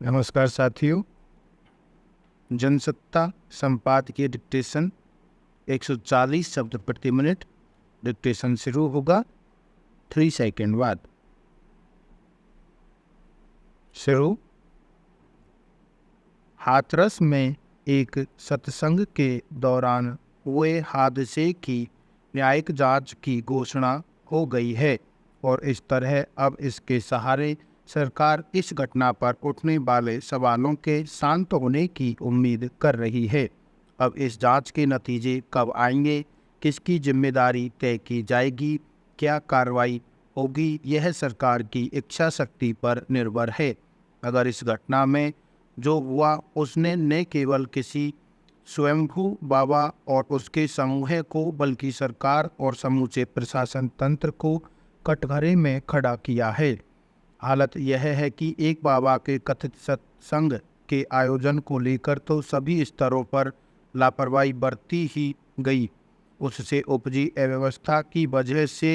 नमस्कार साथियों। जनसत्ता संपादकीय डिक्टेशन 140 शब्द प्रति मिनट। डिक्टेशन शुरू होगा 3 सेकंड बाद। शुरू। हाथरस में एक सत्संग के दौरान हुए हादसे की न्यायिक जांच की घोषणा हो गई है और इस तरह अब इसके सहारे सरकार इस घटना पर उठने वाले सवालों के शांत होने की उम्मीद कर रही है। अब इस जांच के नतीजे कब आएंगे, किसकी जिम्मेदारी तय की जाएगी, क्या कार्रवाई होगी, यह सरकार की इच्छा शक्ति पर निर्भर है। अगर इस घटना में जो हुआ उसने न केवल किसी स्वयंभू बाबा और उसके समूह को बल्कि सरकार और समूचे प्रशासन तंत्र को कटघरे में खड़ा किया है। हालत यह है कि एक बाबा के कथित सत्संग के आयोजन को लेकर तो सभी स्तरों पर लापरवाही बरती ही गई। उससे उपजी अव्यवस्था की वजह से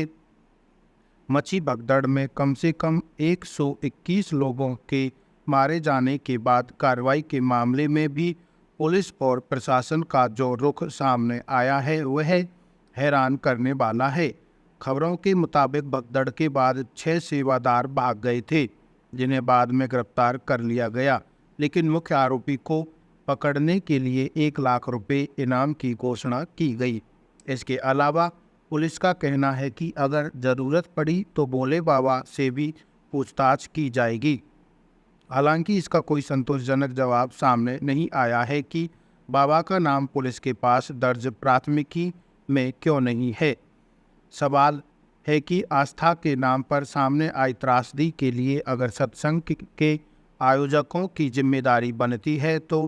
मची भगदड़ में कम से कम 121 लोगों के मारे जाने के बाद कार्रवाई के मामले में भी पुलिस और प्रशासन का जो रुख सामने आया है वह हैरान करने वाला है। खबरों के मुताबिक भगदड़ के बाद 6 सेवादार भाग गए थे, जिन्हें बाद में गिरफ्तार कर लिया गया, लेकिन मुख्य आरोपी को पकड़ने के लिए 1 लाख रुपए इनाम की घोषणा की गई। इसके अलावा पुलिस का कहना है कि अगर ज़रूरत पड़ी तो भोले बाबा से भी पूछताछ की जाएगी। हालांकि इसका कोई संतोषजनक जवाब सामने नहीं आया है कि बाबा का नाम पुलिस के पास दर्ज प्राथमिकी में क्यों नहीं है। सवाल है कि आस्था के नाम पर सामने आई त्रासदी के लिए अगर सत्संग के आयोजकों की जिम्मेदारी बनती है तो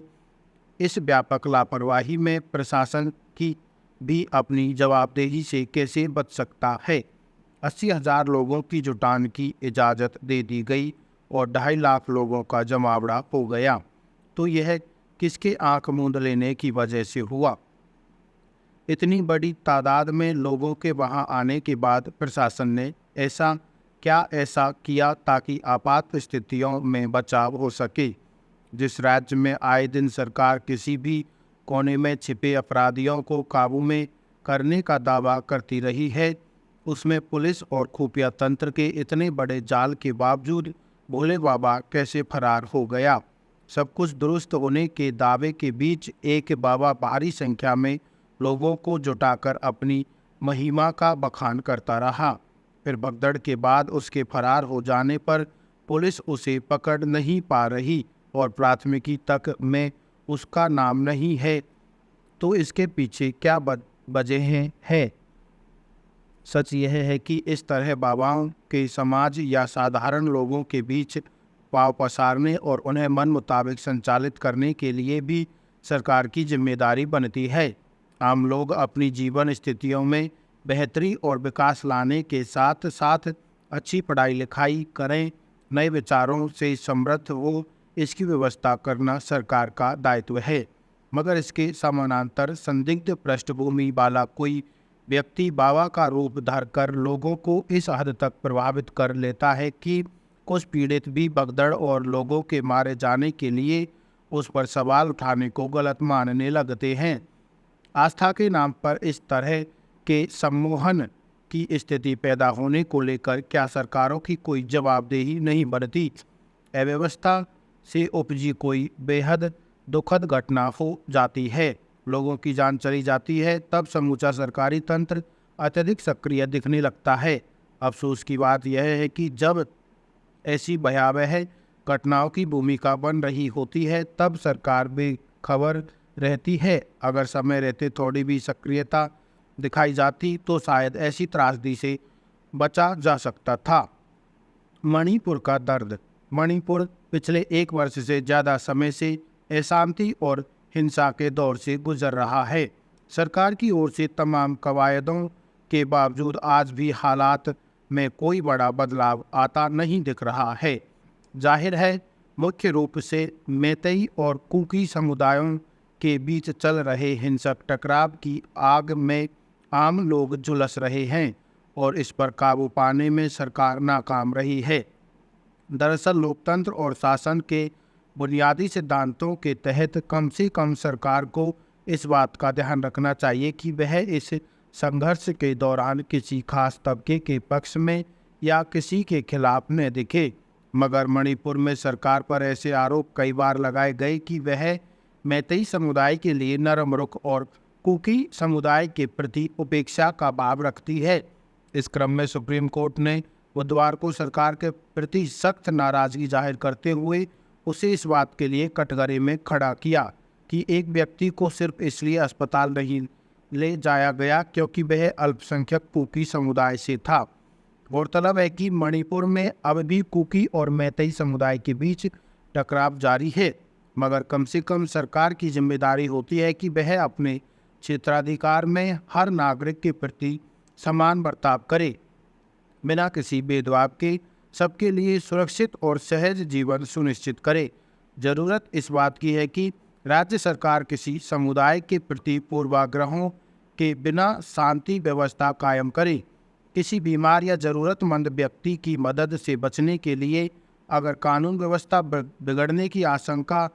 इस व्यापक लापरवाही में प्रशासन की भी अपनी जवाबदेही से कैसे बच सकता है। 80,000 लोगों की जुटान की इजाज़त दे दी गई और 2.5 लाख लोगों का जमावड़ा हो गया, तो यह किसके आंख मूंद लेने की वजह से हुआ। इतनी बड़ी तादाद में लोगों के वहां आने के बाद प्रशासन ने ऐसा किया ताकि आपात स्थितियों में बचाव हो सके। जिस राज्य में आए दिन सरकार किसी भी कोने में छिपे अपराधियों को काबू में करने का दावा करती रही है, उसमें पुलिस और खुफिया तंत्र के इतने बड़े जाल के बावजूद भोले बाबा कैसे फरार हो गया। सब कुछ दुरुस्त होने के दावे के बीच एक बाबा भारी संख्या में लोगों को जुटाकर अपनी महिमा का बखान करता रहा। फिर भगदड़ के बाद उसके फरार हो जाने पर पुलिस उसे पकड़ नहीं पा रही और प्राथमिकी तक में उसका नाम नहीं है, तो इसके पीछे क्या वजह है। सच यह है कि इस तरह बाबाओं के समाज या साधारण लोगों के बीच पांव पसारने और उन्हें मन मुताबिक संचालित करने के लिए भी सरकार की जिम्मेदारी बनती है। आम लोग अपनी जीवन स्थितियों में बेहतरी और विकास लाने के साथ साथ अच्छी पढ़ाई लिखाई करें, नए विचारों से समृद्ध हो, इसकी व्यवस्था करना सरकार का दायित्व है। मगर इसके समानांतर संदिग्ध पृष्ठभूमि वाला कोई व्यक्ति बाबा का रूप धरकर लोगों को इस हद तक प्रभावित कर लेता है कि कुछ पीड़ित भी भगदड़ और लोगों के मारे जाने के लिए उस पर सवाल उठाने को गलत मानने लगते हैं। आस्था के नाम पर इस तरह के सम्मोहन की स्थिति पैदा होने को लेकर क्या सरकारों की कोई जवाबदेही नहीं बनती। अव्यवस्था से उपजी कोई बेहद दुखद घटना हो जाती है, लोगों की जान चली जाती है, तब समूचा सरकारी तंत्र अत्यधिक सक्रिय दिखने लगता है। अफसोस की बात यह है कि जब ऐसी भयावह घटनाओं की भूमिका बन रही होती है तब सरकार बेखबर रहती है। अगर समय रहते थोड़ी भी सक्रियता दिखाई जाती तो शायद ऐसी त्रासदी से बचा जा सकता था। मणिपुर का दर्द। मणिपुर पिछले 1 वर्ष से ज़्यादा समय से अशांति और हिंसा के दौर से गुजर रहा है। सरकार की ओर से तमाम कवायदों के बावजूद आज भी हालात में कोई बड़ा बदलाव आता नहीं दिख रहा है। जाहिर है मुख्य रूप से मैतेई और कुकी समुदायों के बीच चल रहे हिंसक टकराव की आग में आम लोग झुलस रहे हैं और इस पर काबू पाने में सरकार नाकाम रही है। दरअसल लोकतंत्र और शासन के बुनियादी सिद्धांतों के तहत कम से कम सरकार को इस बात का ध्यान रखना चाहिए कि वह इस संघर्ष के दौरान किसी खास तबके के पक्ष में या किसी के खिलाफ न दिखे। मगर मणिपुर में सरकार पर ऐसे आरोप कई बार लगाए गए कि वह मैतेई समुदाय के लिए नरम रुख और कुकी समुदाय के प्रति उपेक्षा का भाव रखती है। इस क्रम में सुप्रीम कोर्ट ने बुधवार को सरकार के प्रति सख्त नाराजगी जाहिर करते हुए उसे इस बात के लिए कटघरे में खड़ा किया कि एक व्यक्ति को सिर्फ इसलिए अस्पताल नहीं ले जाया गया क्योंकि वह अल्पसंख्यक कुकी समुदाय से था। गौरतलब है कि मणिपुर में अब भी कुकी और मैतेई समुदाय के बीच टकराव जारी है, मगर कम से कम सरकार की जिम्मेदारी होती है कि वह अपने क्षेत्राधिकार में हर नागरिक के प्रति समान बर्ताव करे, बिना किसी भेदभाव के सबके लिए सुरक्षित और सहज जीवन सुनिश्चित करे। जरूरत इस बात की है कि राज्य सरकार किसी समुदाय के प्रति पूर्वाग्रहों के बिना शांति व्यवस्था कायम करे। किसी बीमार या ज़रूरतमंद व्यक्ति की मदद से बचने के लिए अगर कानून व्यवस्था बिगड़ने की आशंका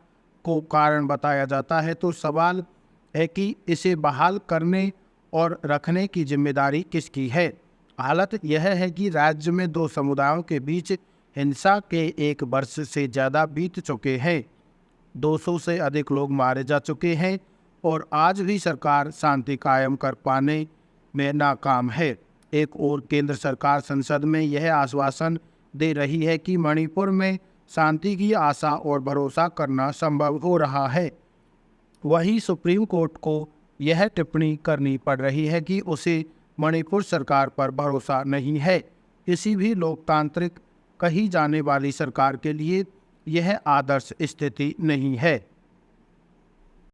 को कारण बताया जाता है तो सवाल है कि इसे बहाल करने और रखने की जिम्मेदारी किसकी है। हालत यह है कि राज्य में दो समुदायों के बीच हिंसा के 1 वर्ष से ज़्यादा बीत चुके हैं। 200 से अधिक लोग मारे जा चुके हैं और आज भी सरकार शांति कायम कर पाने में नाकाम है। एक और केंद्र सरकार संसद में यह आश्वासन दे रही है कि मणिपुर में शांति की आशा और भरोसा करना संभव हो रहा है। वहीं सुप्रीम कोर्ट को यह टिप्पणी करनी पड़ रही है कि उसे मणिपुर सरकार पर भरोसा नहीं है। किसी भी लोकतांत्रिक कही जाने वाली सरकार के लिए यह आदर्श स्थिति नहीं है।